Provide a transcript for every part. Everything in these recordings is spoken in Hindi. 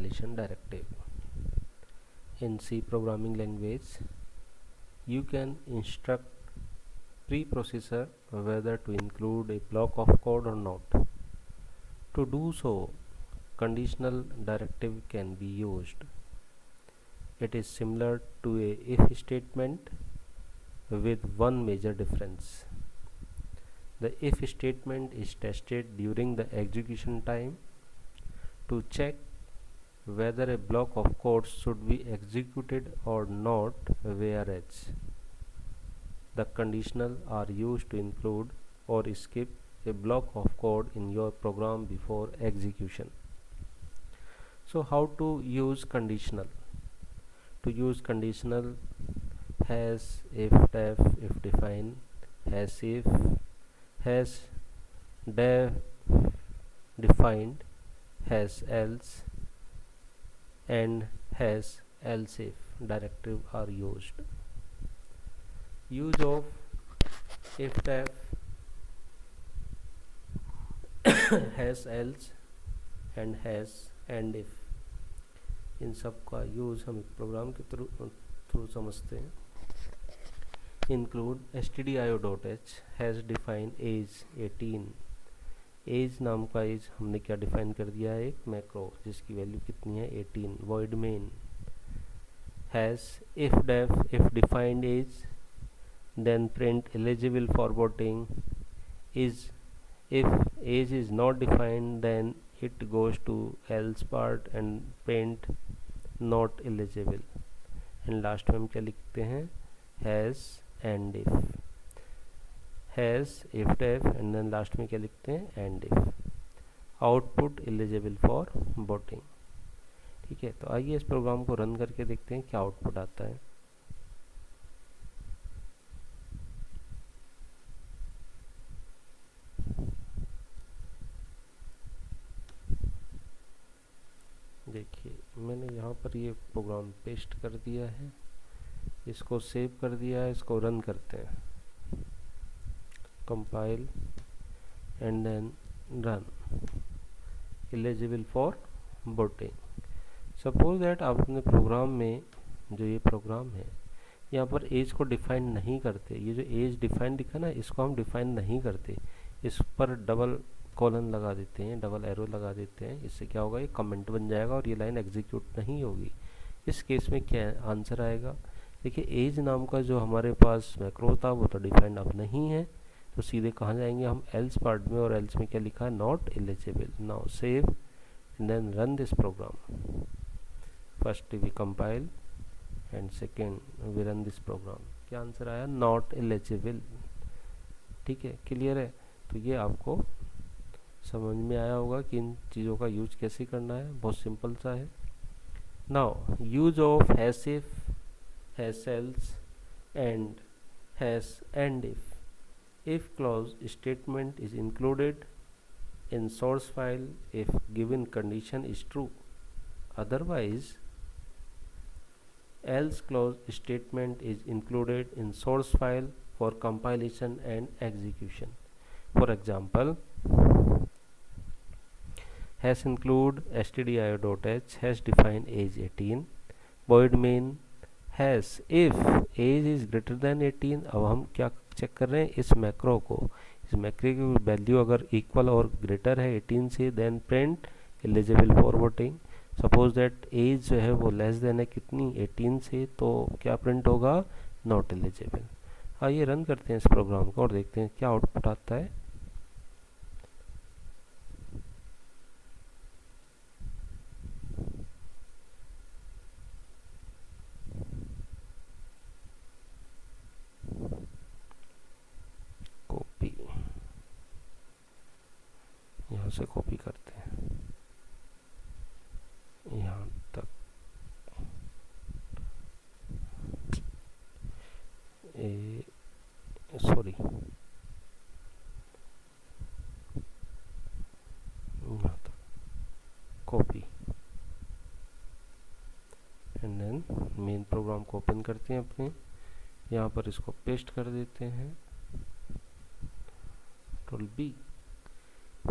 compilation directive. In C programming language, you can instruct preprocessor whether to include a block of code or not. To do so, conditional directive can be used. It is similar to a if statement with one major difference. The if statement is tested during the execution time to check whether a block of code should be executed or not, whereas the conditional are used to include or skip a block of code in your program before execution. So how to use conditional? To use conditional, has, if def, if define, has if, has def defined, has else, and has else if directive are used. Use of if def, has else and has and if, इन सब का यूज़ हम प्रोग्राम के थ्रू समझते हैं. Include stdio.h hash define age 18. Age नाम का एज हमने क्या डिफाइन कर दिया है, एक मैक्रो जिसकी वैल्यू कितनी है 18. Void main hash if def if defined age then print eligible for voting. Is if age is not defined then it goes to else part and print not eligible. and last में हम क्या लिखते हैं, has and if, has if def and then last में क्या लिखते हैं and if. Output eligible for voting. ठीक है, तो आइए इस प्रोग्राम को रन करके देखते हैं क्या आउटपुट आता है. देखिए मैंने यहाँ पर ये प्रोग्राम पेस्ट कर दिया है, इसको सेव कर दिया है, इसको रन करते हैं. Compile and then run. Eligible for voting. Suppose that आप अपने प्रोग्राम में, जो ये प्रोग्राम है यहाँ पर एज को डिफाइन नहीं करते. ये जो एज डिफाइन दिखा ना, इसको हम डिफाइन नहीं करते, इस पर डबल कॉलन लगा देते हैं, डबल एरो लगा देते हैं. इससे क्या होगा, ये कमेंट बन जाएगा और ये लाइन एग्जीक्यूट नहीं होगी. इस केस में क्या आंसर आएगा, देखिए एज नाम का जो हमारे पास मैक्रो था वो तो डिफाइंड अब नहीं है, तो सीधे कहाँ जाएंगे हम, एल्स पार्ट में. और एल्स में क्या लिखा है, not eligible. Now save and then run this program. First we compile and second we run this program. क्या आंसर आया, नॉट एलिजिबल. ठीक है, क्लियर है. तो ये आपको समझ में आया होगा कि इन चीज़ों का यूज कैसे करना है, बहुत सिंपल सा है. Now use of has if, has else and has and if. if clause statement is included in source file if given condition is true. Otherwise, else clause statement is included in source file for compilation and execution. For example, has include stdio.h has defined age 18. void main has if age is greater than 18. अब हम क्या चेक कर रहे हैं, इस मैक्रो को, इस मैक्रो की वैल्यू अगर इक्वल और ग्रेटर है 18 से, then print eligible for voting. Suppose that age जो है वो लेस देन है कितनी, 18 से, तो क्या प्रिंट होगा, नॉट एलिजिबल. आइए रन करते हैं इस प्रोग्राम को और देखते हैं क्या आउटपुट आता है. कॉपी, यहाँ से कॉपी करते हैं यहाँ तक. सॉरी, यहाँ तक copy and then main program को ओपन करते हैं अपने. यहाँ पर इसको पेस्ट कर देते हैं. Control B.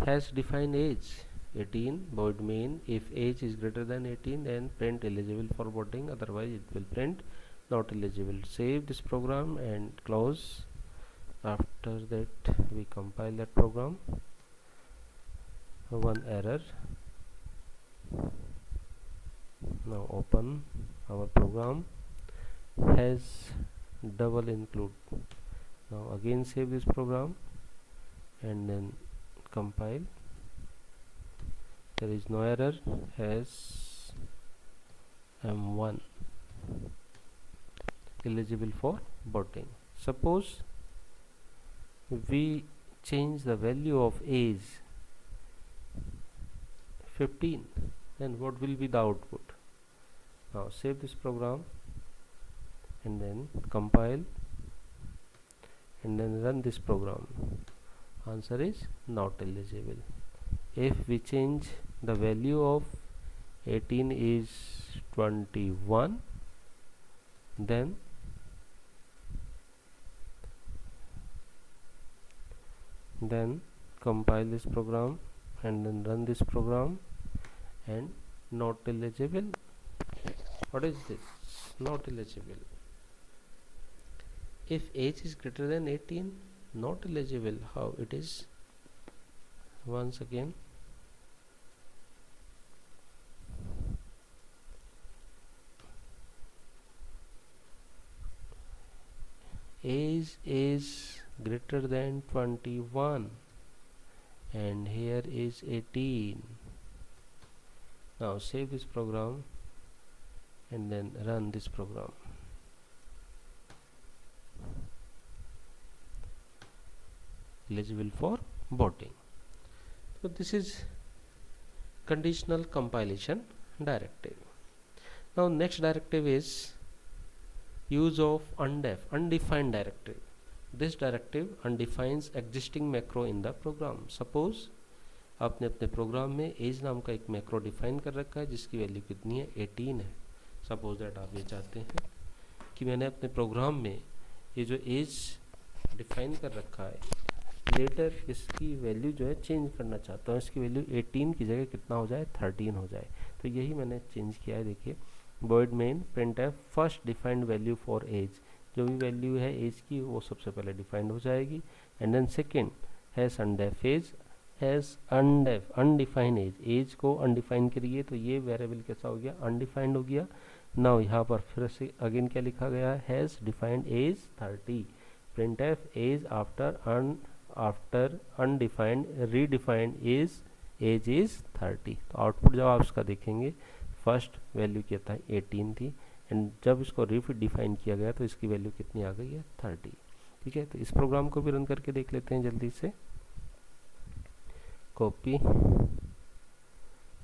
Hash defined age 18 void main. If age is greater than 18, then print eligible for voting, otherwise it will print not eligible. Save this program and close. After that we compile that program. One error. Now open our program, has double include. Now again save this program and then compile. There is no error, has M1 eligible for voting. Suppose we change the value of age 15, then what will be the output? Now save this program and then compile and then run this program. Answer is not eligible. If we change the value of 18 is 21, then compile this program and then run this program, and not eligible. What is this? Not eligible. If age is greater than 18, not eligible. How it is? Once again, age is greater than 21 and here is 18. Now save this program and then run this program. Eligible for voting. So this is conditional compilation directive. Now next directive is use of undefined directive. This directive undefines existing macro in the program. Suppose आपने अपने प्रोग्राम में एज नाम का एक मैक्रो डिफाइन कर रखा है जिसकी वैल्यू कितनी है, 18 है. सपोज दैट आप ये चाहते हैं कि मैंने अपने प्रोग्राम में ये जो एज डिफाइन कर रखा है, लेटर इसकी वैल्यू जो है चेंज करना चाहता हूँ, इसकी वैल्यू 18 की जगह कितना हो जाए, 13 हो जाए. तो यही मैंने चेंज किया है. देखिए, void main printf first defined value for age, जो भी वैल्यू है एज की वो सबसे पहले डिफाइंड हो जाएगी. And then second has undef edge, has undefined edge को अनडिफाइन करिए तो ये वेरिएबल कैसा हो गया, अनडिफाइंड हो गया. नाउ यहाँ पर फिर से अगेन क्या लिखा गया है, hash defined age 30. printf age after undefined redefined age is 30. तो आउटपुट जब आप इसका देखेंगे, फर्स्ट वैल्यू क्या था, 18 थी, एंड जब इसको रीडिफाइन किया गया तो इसकी वैल्यू कितनी आ गई है, 30. ठीक है, तो इस प्रोग्राम को भी रन करके देख लेते हैं जल्दी से. Copy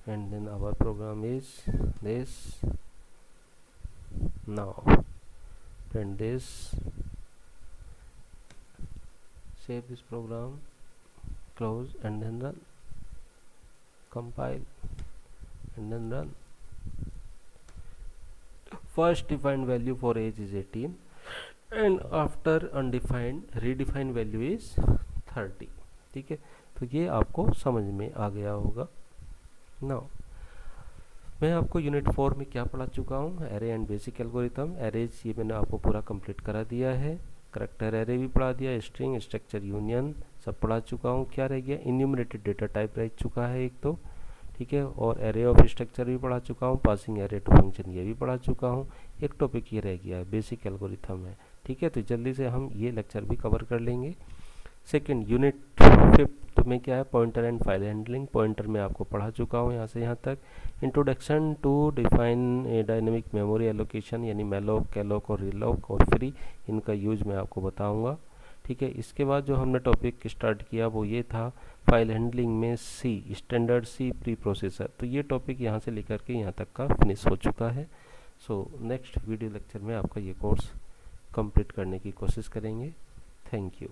and then our program is this. Now print this, save this program, close and then run, compile and then run. First defined value for age is 18 and after undefined redefined value is 30. ठीक है, तो ये आपको समझ में आ गया होगा. नाउ मैं आपको यूनिट 4 में क्या पढ़ा चुका हूँ, array and basic algorithm. Arrays ये मैंने आपको पूरा कंप्लीट करा दिया है. करैक्टर एरे भी पढ़ा दिया, स्ट्रिंग, स्ट्रक्चर, यूनियन सब पढ़ा चुका हूँ. क्या रह गया, इन्यूमरेटेड डेटा टाइप रह चुका है एक तो. ठीक है, और एरे ऑफ स्ट्रक्चर भी पढ़ा चुका हूँ, पासिंग एरे टू फंक्शन ये भी पढ़ा चुका हूँ. एक टॉपिक ये रह गया है, बेसिक एल्गोरिथम है. ठीक है, तो जल्दी से हम ये लेक्चर भी कवर कर लेंगे. सेकंड यूनिट 5 में क्या है, pointer and file handling. Pointer में आपको पढ़ा चुका हूँ यहाँ से यहाँ तक. Introduction to define dynamic memory allocation, यानी मेलोक, कैलोक और रिलोक और फ्री, इनका यूज मैं आपको बताऊँगा. ठीक है, इसके बाद जो हमने टॉपिक स्टार्ट किया वो ये था फाइल हैंडलिंग में सी, स्टैंडर्ड सी प्री प्रोसेसर. तो ये टॉपिक यहाँ से लेकर के यहाँ तक का फिनिश हो चुका है. सो नेक्स्ट वीडियो लेक्चर में आपका ये कोर्स कंप्लीट करने की कोशिश करेंगे. Thank you.